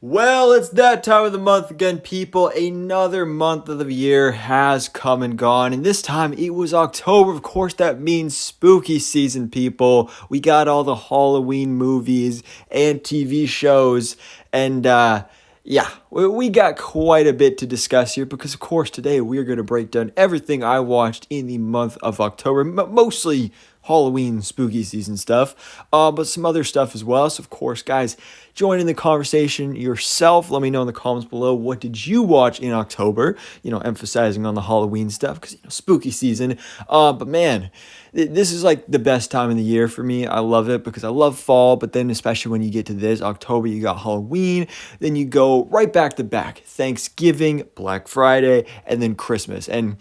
Well, it's that time of the month again, people. Another month of the year has come and gone, and this time it was October. Of course, that means spooky season, people. We got all the Halloween movies and TV shows, and yeah, we got quite a bit to discuss here because, of course, today we are going to break down everything I watched in the month of October, mostly Halloween spooky season stuff, but some other stuff as well. So, of course, guys, join in the conversation yourself. Let me know in the comments below, what did you watch in October? Emphasizing on the Halloween stuff because spooky season. But man, this is like the best time of the year for me. I love it because I love fall, but then especially when you get to this October, you got Halloween, then you go right back to back Thanksgiving, Black Friday, and then Christmas. And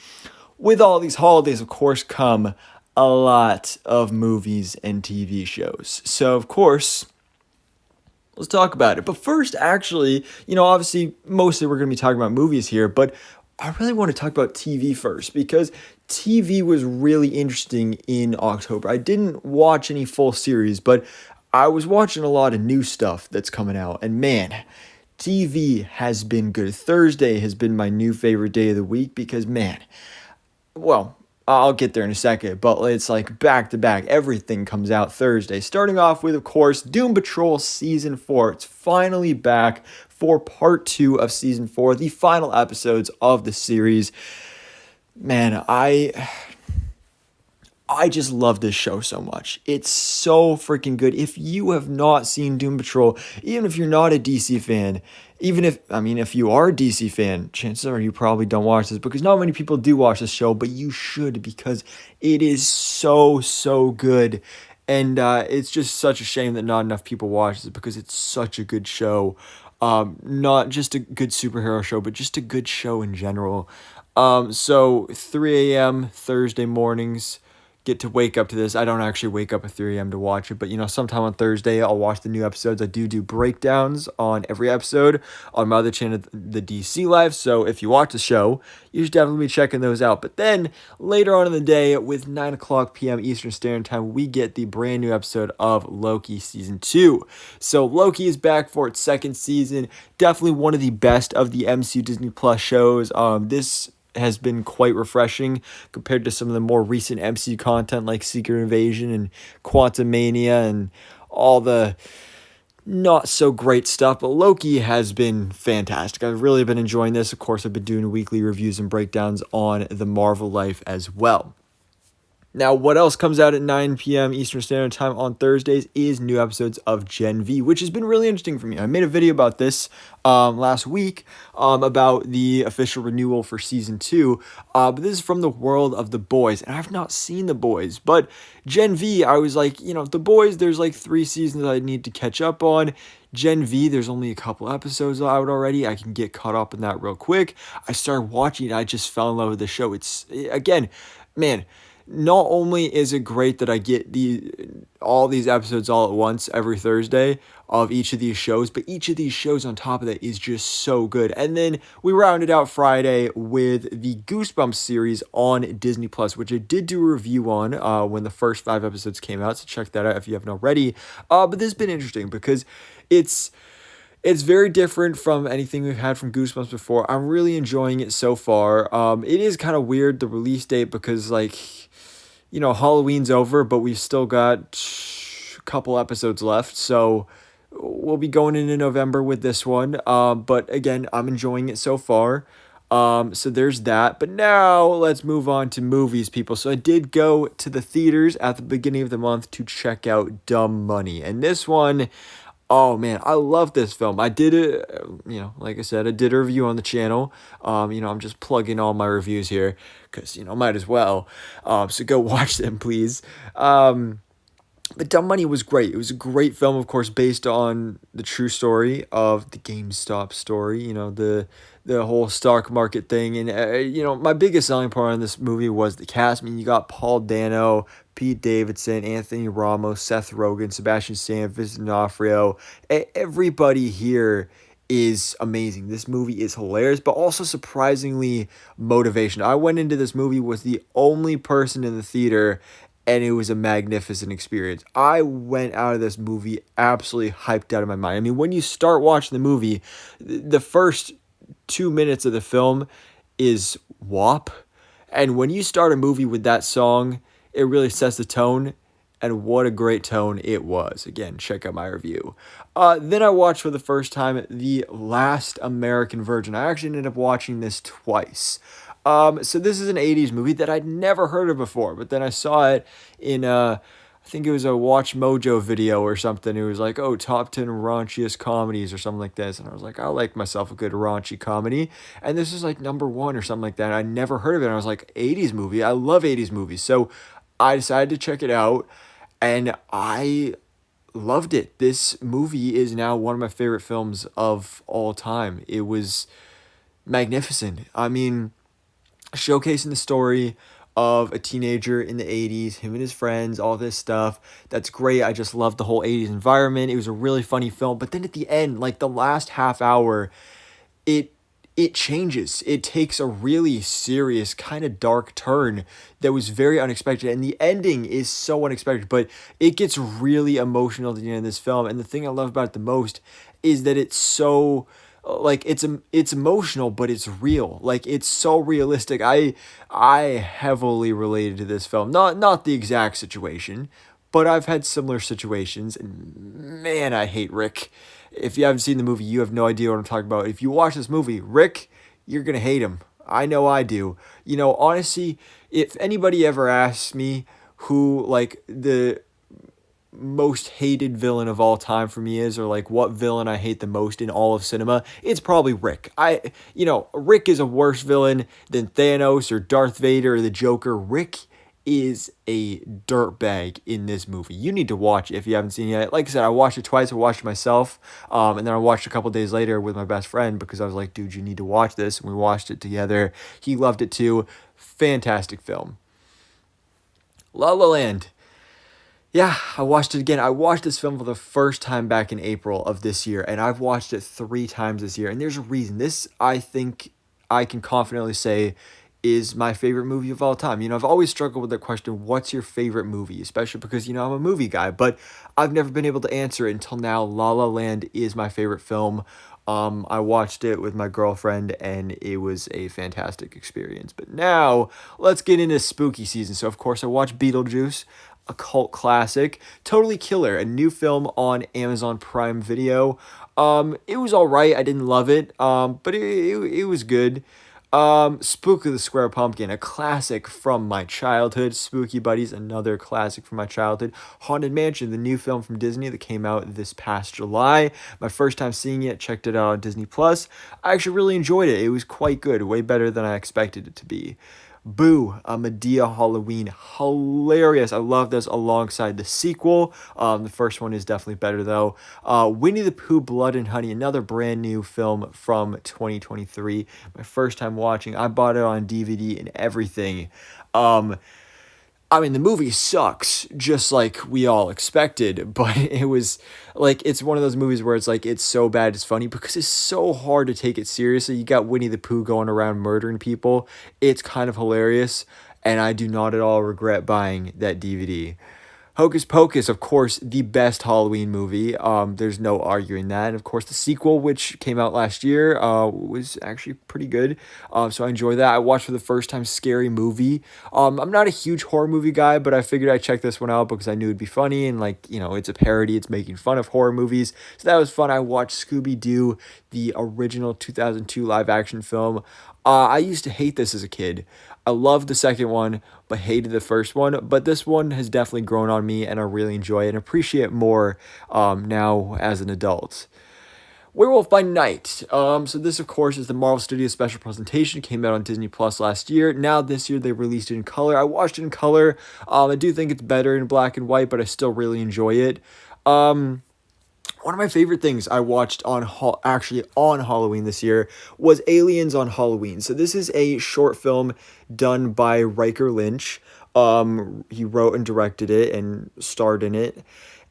with all these holidays, of course, come a lot of movies and TV shows. So, of course, let's talk about it. But first, actually, obviously, mostly we're going to be talking about movies here, but I really want to talk about TV first because TV was really interesting in October. I didn't watch any full series, but I was watching a lot of new stuff that's coming out. And man, TV has been good. Thursday has been my new favorite day of the week because, man, well, I'll get there in a second, but it's like back to back. Everything comes out Thursday. Starting off with, of course, Doom Patrol Season 4. It's finally back for part 2 of Season 4, the final episodes of the series. Man, I just love this show so much. It's so freaking good. If you have not seen Doom Patrol, even if you're not a DC fan, if you are a DC fan, chances are you probably don't watch this because not many people do watch this show, but you should because it is so, so good. And it's just such a shame that not enough people watch this because it's such a good show. Not just a good superhero show, but just a good show in general. So 3 a.m. Thursday mornings, get to wake up to this. I don't actually wake up at 3 a.m. to watch it, but sometime on Thursday I'll watch the new episodes. I do breakdowns on every episode on my other channel, the DC Life. So if you watch the show, you should definitely be checking those out. But then later on in the day, with 9 o'clock p.m. Eastern Standard Time, we get the brand new episode of Loki Season 2. So Loki is back for its second season. Definitely one of the best of the MCU Disney Plus shows. This has been quite refreshing compared to some of the more recent MCU content like Secret Invasion and Quantumania and all the not so great stuff. But Loki has been fantastic. I've really been enjoying this. Of course, I've been doing weekly reviews and breakdowns on the Marvel Life as well. Now, what else comes out at 9 p.m. Eastern Standard Time on Thursdays is new episodes of Gen V, which has been really interesting for me. I made a video about this last week about the official renewal for Season 2, but this is from the world of The Boys, and I've not seen The Boys, but Gen V, I was like, The Boys, there's like 3 seasons I need to catch up on. Gen V, there's only a couple episodes out already. I can get caught up in that real quick. I started watching it. I just fell in love with the show. It's, again, man, not only is it great that I get all these episodes all at once every Thursday of each of these shows, but each of these shows on top of that is just so good. And then we rounded out Friday with the Goosebumps series on Disney Plus, which I did do a review on when the first 5 episodes came out, so check that out if you haven't already. But this has been interesting because it's very different from anything we've had from Goosebumps before. I'm really enjoying it so far. It is kind of weird, the release date, because Halloween's over, but we've still got a couple episodes left. So we'll be going into November with this one. But again, I'm enjoying it so far. So there's that. But now let's move on to movies, people. So I did go to the theaters at the beginning of the month to check out Dumb Money. And this one, oh man, I love this film. I did it, like I said, I did a review on the channel. I'm just plugging all my reviews here because, might as well. So go watch them, please. But Dumb Money was great. It was a great film, of course, based on the true story of the GameStop story, the whole stock market thing. And, my biggest selling point on this movie was the cast. I mean, you got Paul Dano, Pete Davidson, Anthony Ramos, Seth Rogen, Sebastian Stan, Vincent D'Onofrio. Everybody here is amazing. This movie is hilarious, but also surprisingly motivational. I went into this movie was the only person in the theater, and it was a magnificent experience. I went out of this movie absolutely hyped out of my mind. I mean, when you start watching the movie, the first 2 minutes of the film is WAP. And when you start a movie with that song, it really sets the tone. And what a great tone it was. Again, check out my review. Then I watched for the first time The Last American Virgin. I actually ended up watching this twice. So this is an 80s movie that I'd never heard of before, but then I saw it in I think it was a Watch Mojo video or something. It was like, oh, top 10 raunchiest comedies or something like this. And I was like, I like myself a good raunchy comedy. And this is like number one or something like that. I never heard of it. And I was like, 80s movie. I love 80s movies. So I decided to check it out and I loved it. This movie is now one of my favorite films of all time. It was magnificent. I mean, showcasing the story of a teenager in the 80s, him and his friends, all this stuff. That's great. I just loved the whole 80s environment. It was a really funny film. But then at the end, like the last half hour, it it changes. It takes a really serious, kind of dark turn that was very unexpected. And the ending is so unexpected, but it gets really emotional at the end of this film. And the thing I love about it the most is that it's so like it's emotional, but it's real. Like it's so realistic. I heavily related to this film. Not the exact situation, but I've had similar situations, and man, I hate Rick. If you haven't seen the movie, you have no idea what I'm talking about. If you watch this movie, Rick, you're gonna hate him. I know I do. You know, honestly, if anybody ever asks me who like the most hated villain of all time for me is, or like what villain I hate the most in all of cinema, it's probably Rick. Rick is a worse villain than Thanos or Darth Vader or the Joker. Rick is a dirtbag in this movie. You need to watch it if you haven't seen it yet. Like I said, I watched it twice. I watched it myself, and then I watched it a couple days later with my best friend because I was like, dude, you need to watch this. And we watched it together. He loved it too. Fantastic film. La La Land. Yeah, I watched it again. I watched this film for the first time back in April of this year, and I've watched it 3 times this year. And there's a reason. This, I think, I can confidently say, is my favorite movie of all time. You know, I've always struggled with that question, what's your favorite movie? Especially because, you know, I'm a movie guy, but I've never been able to answer it until now. La La Land is my favorite film. I watched it with my girlfriend and it was a fantastic experience. But now let's get into spooky season. So of course I watched Beetlejuice, a cult classic. Totally Killer, a new film on Amazon Prime Video. It was all right. I didn't love it, but it was good. Spook of the Square Pumpkin, a classic from my childhood. Spooky Buddies, another classic from my childhood. Haunted Mansion, the new film from Disney that came out this past July. My first time seeing it, checked it out on Disney Plus. I actually really enjoyed it. It was quite good, way better than I expected it to be. Boo, a Madea Halloween, hilarious. I love this alongside the sequel. The first one is definitely better though. Winnie the Pooh, Blood and Honey, another brand new film from 2023. My first time watching. I bought it on DVD and everything. I mean, the movie sucks, just like we all expected, but it was like, it's one of those movies where it's like, it's so bad, it's funny because it's so hard to take it seriously. You got Winnie the Pooh going around murdering people. It's kind of hilarious, and I do not at all regret buying that DVD. Hocus Pocus, of course, the best Halloween movie. There's no arguing that. And of course, the sequel, which came out last year, was actually pretty good. So I enjoy that. I watched for the first time Scary Movie. I'm not a huge horror movie guy, but I figured I'd check this one out because I knew it'd be funny and like, you know, it's a parody. It's making fun of horror movies. So that was fun. I watched Scooby-Doo, the original 2002 live action film. I used to hate this as a kid. I loved the second one, but hated the first one. But this one has definitely grown on me, and I really enjoy it and appreciate it more now as an adult. Werewolf by Night. So this, of course, is the Marvel Studios special presentation. It came out on Disney Plus last year. Now this year they released it in color. I watched it in color. I do think it's better in black and white, but I still really enjoy it. One of my favorite things I watched on Halloween this year was Aliens on Halloween. So this is a short film done by Riker Lynch. He wrote and directed it and starred in it.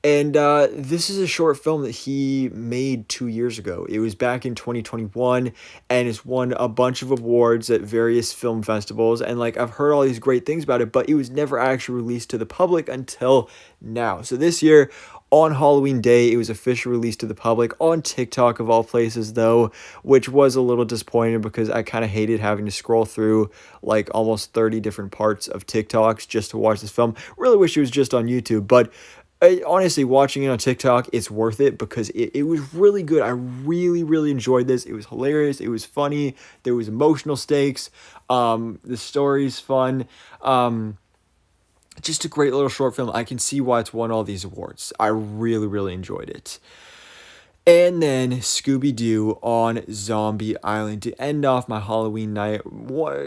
And this is a short film that he made 2 years ago. It was back in 2021, and it's won a bunch of awards at various film festivals. And like I've heard all these great things about it, but it was never actually released to the public until now. So this year, on Halloween Day, it was officially released to the public on TikTok of all places, though, which was a little disappointing because I kind of hated having to scroll through like almost 30 different parts of TikToks just to watch this film. Really wish it was just on YouTube, but honestly, watching it on TikTok, it's worth it because it was really good. I really, really enjoyed this. It was hilarious. It was funny. There was emotional stakes. The story's fun. Just a great little short film. I can see why it's won all these awards. I really, really enjoyed it. And then Scooby Doo on Zombie Island to end off my Halloween night.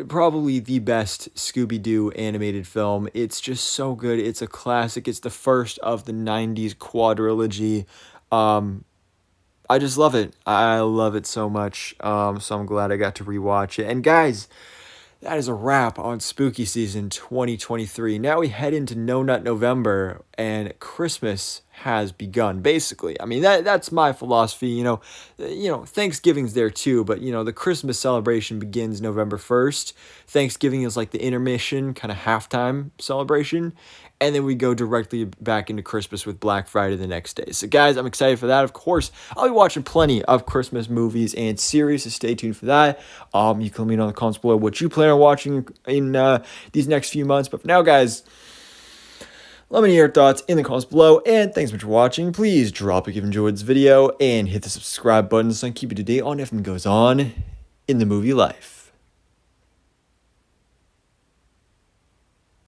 Probably the best Scooby Doo animated film. It's just so good. It's a classic. It's the first of the 90s quadrilogy. Um, I just love it. I love it so much. So I'm glad I got to rewatch it. And guys, that is a wrap on Spooky Season 2023. Now we head into No Nut November, and Christmas has begun. Basically, I mean that's my philosophy. Thanksgiving's there too, but the Christmas celebration begins November 1st. Thanksgiving is like the intermission, kind of halftime celebration, and then we go directly back into Christmas with Black Friday the next day. So guys, I'm excited for that. Of course, I'll be watching plenty of Christmas movies and series, so stay tuned for that. You can let me know in the comments below what you plan on watching in these next few months. But for now, guys, let me know your thoughts in the comments below, and thanks so much for watching. Please drop a like if you enjoyed this video, and hit the subscribe button so I can keep you up to date on everything that goes on in the movie life.